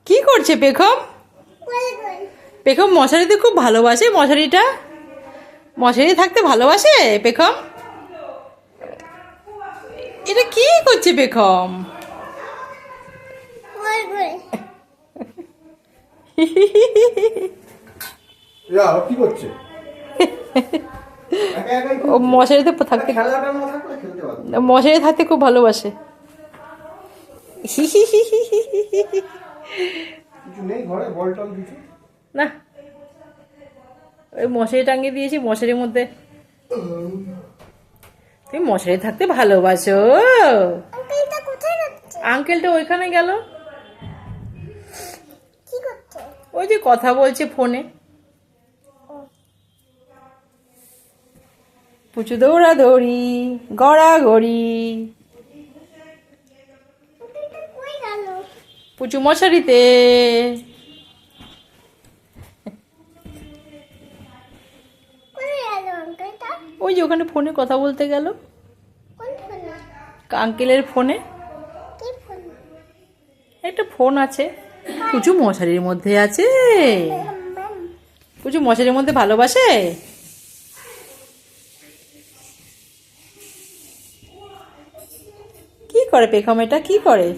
কি করছে পেখম? পেখম মশারিতে খুব ভালোবাসে। মশারি থাকতে ভালোবাসে পেখম। এটা কি করছে পেখম? কি করছে? ও মশারিতে থাকতে মশারি থাকতে খুব ভালোবাসে। কিছু নেই ঘরে, বল টল কিছু না, ওই মশারি টাঙিয়ে দিয়েছি মশারির মধ্যে। তুমি মশারি থাকতে ভালোবাসো? আঙ্কেলটা ওইখানে গেল। ওই যে কথা বলছে ফোনে। পুচু দৌড়াদৌড়ি, গড়াগড়ি। পুচু মশারিতে। ওই যে ওখানে ফোনে কথা বলতে গেল, আঙ্কেলের ফোনে। একটা ফোন আছে। পুচু মশারির মধ্যে আছে। পুচু মশারির মধ্যে ভালোবাসে। কি করে পেখম? এটা কি করে?